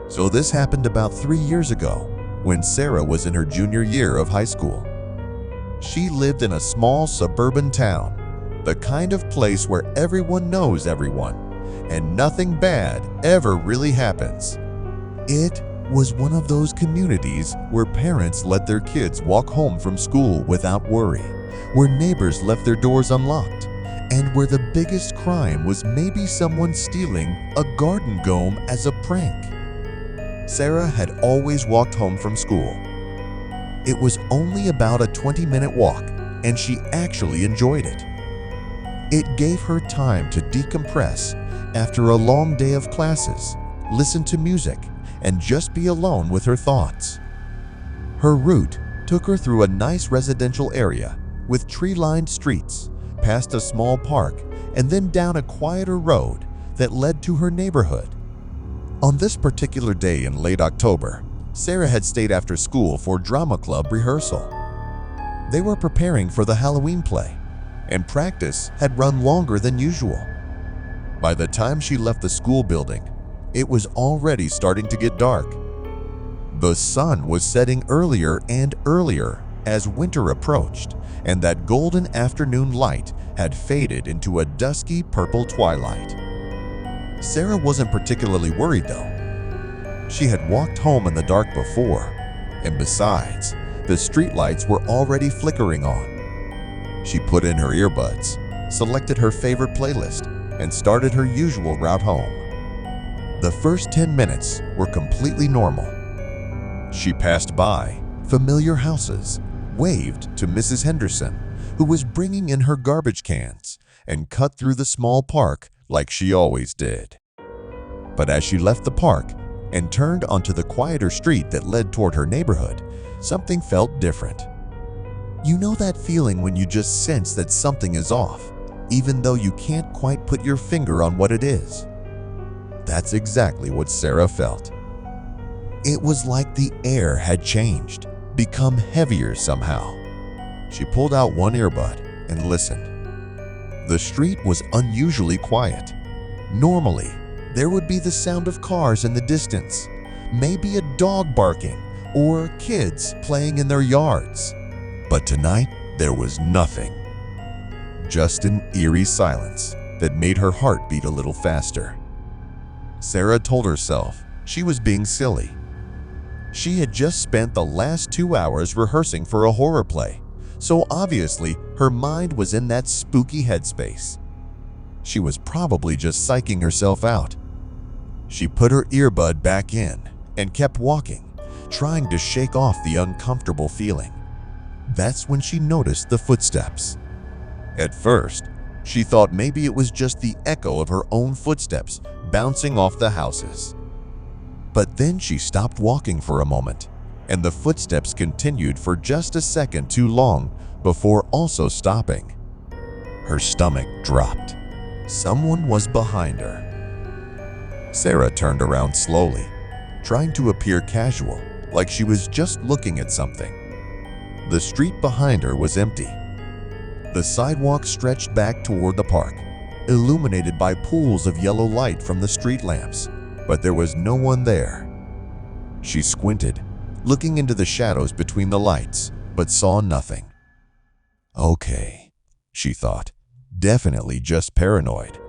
So this happened about 3 years ago, when Sarah was in her junior year of high school. She lived in a small suburban town, the kind of place where everyone knows everyone, and nothing bad ever really happens. It was one of those communities where parents let their kids walk home from school without worry, where neighbors left their doors unlocked, and where the biggest crime was maybe someone stealing a garden gnome as a prank. Sarah had always walked home from school. It was only about a 20-minute walk, and she actually enjoyed it. It gave her time to decompress after a long day of classes, listen to music, and just be alone with her thoughts. Her route took her through a nice residential area with tree-lined streets, past a small park, and then down a quieter road that led to her neighborhood. On this particular day in late October, Sarah had stayed after school for drama club rehearsal. They were preparing for the Halloween play, and practice had run longer than usual. By the time she left the school building, it was already starting to get dark. The sun was setting earlier and earlier as winter approached, and that golden afternoon light had faded into a dusky purple twilight. Sarah wasn't particularly worried though. She had walked home in the dark before, and besides, the streetlights were already flickering on. She put in her earbuds, selected her favorite playlist, and started her usual route home. The first 10 minutes were completely normal. She passed by familiar houses, waved to Mrs. Henderson, who was bringing in her garbage cans, and cut through the small park like she always did. But as she left the park and turned onto the quieter street that led toward her neighborhood, something felt different. You know that feeling when you just sense that something is off, even though you can't quite put your finger on what it is? That's exactly what Sarah felt. It was like the air had changed, become heavier somehow. She pulled out one earbud and listened. The street was unusually quiet. Normally, there would be the sound of cars in the distance, maybe a dog barking or kids playing in their yards. But tonight, there was nothing. Just an eerie silence that made her heart beat a little faster. Sarah told herself she was being silly. She had just spent the last 2 hours rehearsing for a horror play, so obviously her mind was in that spooky headspace. She was probably just psyching herself out. She put her earbud back in and kept walking, trying to shake off the uncomfortable feeling. That's when she noticed the footsteps. At first, she thought maybe it was just the echo of her own footsteps bouncing off the houses. But then she stopped walking for a moment, and the footsteps continued for just a second too long before also stopping. Her stomach dropped. Someone was behind her. Sarah turned around slowly, trying to appear casual, like she was just looking at something. The street behind her was empty. The sidewalk stretched back toward the park, illuminated by pools of yellow light from the street lamps, but there was no one there. She squinted, looking into the shadows between the lights, but saw nothing. Okay, she thought, definitely just paranoid.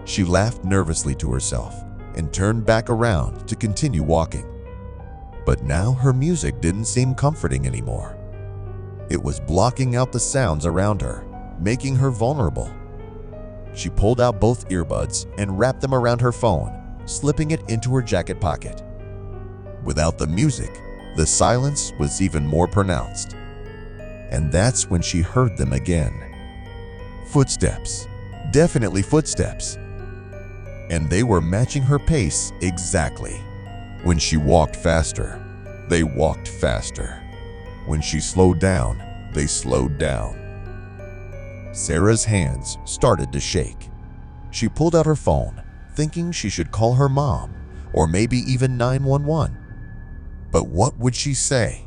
She laughed nervously to herself and turned back around to continue walking. But now her music didn't seem comforting anymore. It was blocking out the sounds around her, making her vulnerable. She pulled out both earbuds and wrapped them around her phone, slipping it into her jacket pocket. Without the music, the silence was even more pronounced. And that's when she heard them again. Footsteps. Definitely footsteps. And they were matching her pace exactly. When she walked faster, they walked faster. When she slowed down, they slowed down. Sarah's hands started to shake. She pulled out her phone, thinking she should call her mom, or maybe even 911. But what would she say?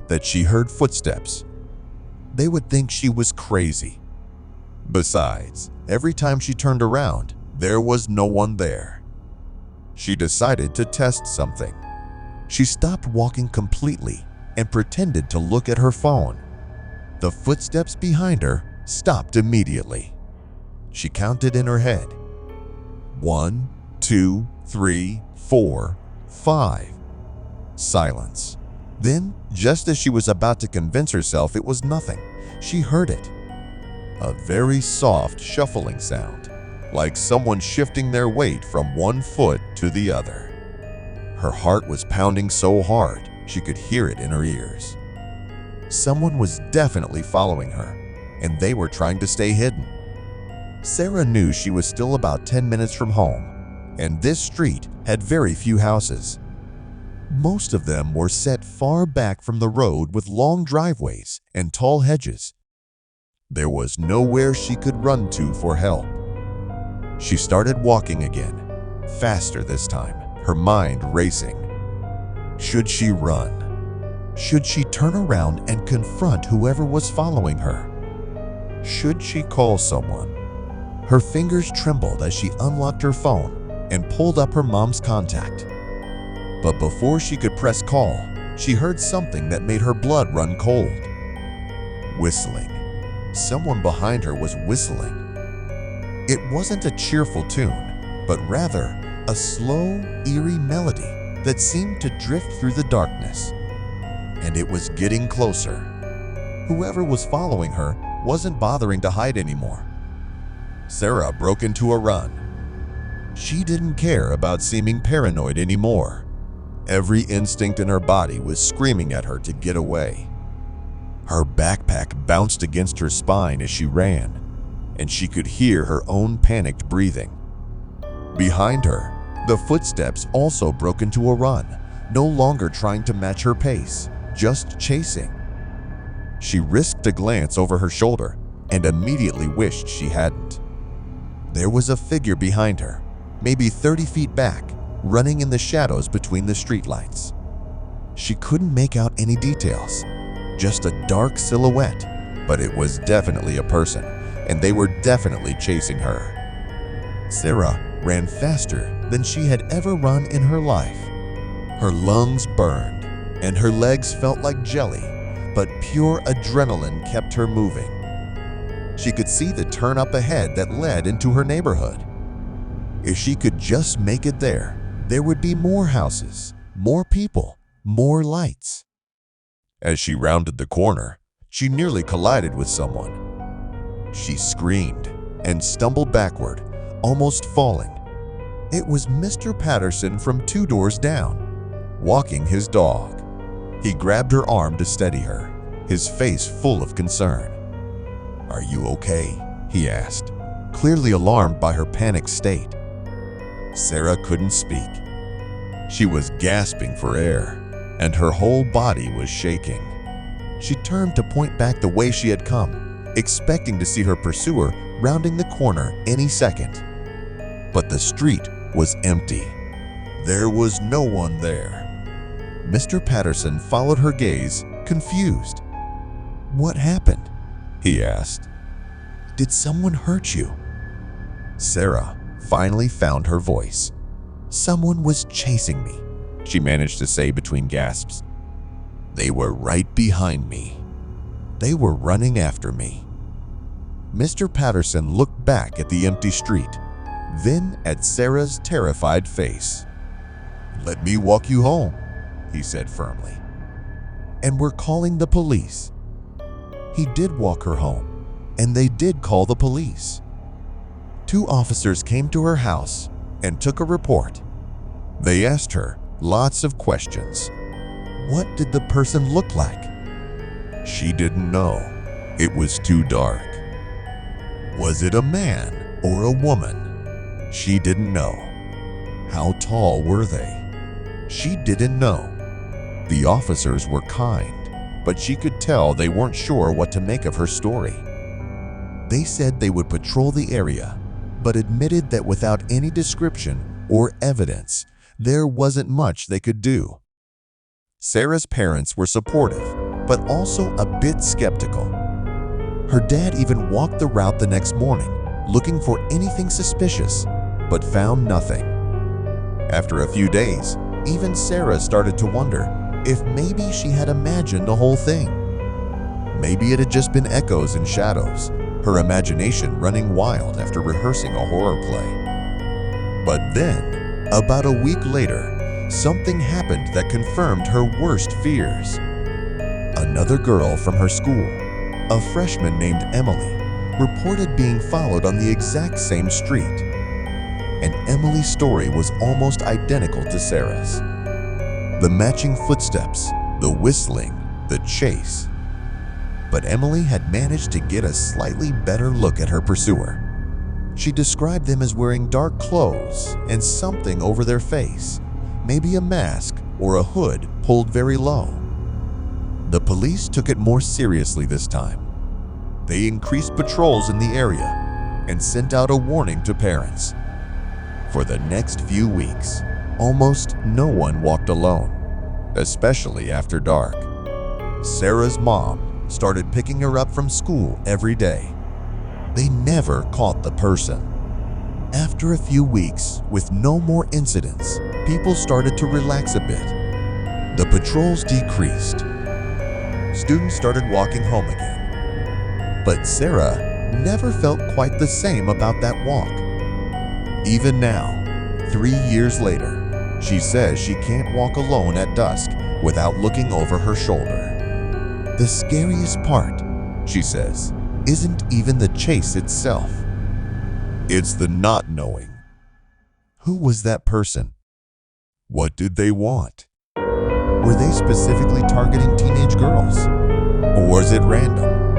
That she heard footsteps? They would think she was crazy. Besides, every time she turned around, there was no one there. She decided to test something. She stopped walking completely and pretended to look at her phone. The footsteps behind her stopped immediately. She counted in her head. 1, 2, 3, 4, 5. Silence. Then, just as she was about to convince herself it was nothing, she heard it. A very soft shuffling sound, like someone shifting their weight from one foot to the other. Her heart was pounding so hard she could hear it in her ears. Someone was definitely following her, and they were trying to stay hidden. Sarah knew she was still about 10 minutes from home, and this street had very few houses. Most of them were set far back from the road with long driveways and tall hedges. There was nowhere she could run to for help. She started walking again, faster this time, her mind racing. Should she run? Should she turn around and confront whoever was following her? Should she call someone? Her fingers trembled as she unlocked her phone and pulled up her mom's contact. But before she could press call, she heard something that made her blood run cold. Whistling. Someone behind her was whistling. It wasn't a cheerful tune, but rather a slow, eerie melody that seemed to drift through the darkness. And it was getting closer. Whoever was following her wasn't bothering to hide anymore. Sarah broke into a run. She didn't care about seeming paranoid anymore. Every instinct in her body was screaming at her to get away. Her backpack bounced against her spine as she ran, and she could hear her own panicked breathing. Behind her, the footsteps also broke into a run, no longer trying to match her pace, just chasing. She risked a glance over her shoulder and immediately wished she hadn't. There was a figure behind her, maybe 30 feet back, running in the shadows between the streetlights. She couldn't make out any details, just a dark silhouette, but it was definitely a person, and they were definitely chasing her. Sarah ran faster than she had ever run in her life. Her lungs burned, and her legs felt like jelly, but pure adrenaline kept her moving. She could see the turn up ahead that led into her neighborhood. If she could just make it there would be more houses, more people, more lights. As she rounded the corner, she nearly collided with someone. She screamed and stumbled backward, almost falling. It was Mr. Patterson from 2 doors down, walking his dog. He grabbed her arm to steady her, his face full of concern. "Are you okay?" he asked, clearly alarmed by her panicked state. Sarah couldn't speak. She was gasping for air, and her whole body was shaking. She turned to point back the way she had come, expecting to see her pursuer rounding the corner any second. But the street was empty. There was no one there. Mr. Patterson followed her gaze, confused. "What happened?" he asked. "Did someone hurt you?" Sarah finally found her voice. "Someone was chasing me," she managed to say between gasps. "They were right behind me. They were running after me." Mr. Patterson looked back at the empty street, then at Sarah's terrified face. "Let me walk you home," he said firmly. "And we're calling the police." He did walk her home, and they did call the police. 2 officers came to her house and took a report. They asked her lots of questions. What did the person look like? She didn't know. It was too dark. Was it a man or a woman? She didn't know. How tall were they? She didn't know. The officers were kind, but she could tell they weren't sure what to make of her story. They said they would patrol the area, but admitted that without any description or evidence, there wasn't much they could do. Sarah's parents were supportive, but also a bit skeptical. Her dad even walked the route the next morning, looking for anything suspicious, but found nothing. After a few days, even Sarah started to wonder if maybe she had imagined the whole thing. Maybe it had just been echoes and shadows, her imagination running wild after rehearsing a horror play. But then, about a week later, something happened that confirmed her worst fears. Another girl from her school, a freshman named Emily, reported being followed on the exact same street. And Emily's story was almost identical to Sarah's. The matching footsteps, the whistling, the chase. But Emily had managed to get a slightly better look at her pursuer. She described them as wearing dark clothes and something over their face, maybe a mask or a hood pulled very low. The police took it more seriously this time. They increased patrols in the area and sent out a warning to parents. For the next few weeks, almost no one walked alone, especially after dark. Sarah's mom started picking her up from school every day. They never caught the person. After a few weeks, with no more incidents, people started to relax a bit. The patrols decreased. Students started walking home again. But Sarah never felt quite the same about that walk. Even now, 3 years later, she says she can't walk alone at dusk without looking over her shoulder. The scariest part, she says, isn't even the chase itself. It's the not knowing. Who was that person? What did they want? Were they specifically targeting teenage girls? Or was it random?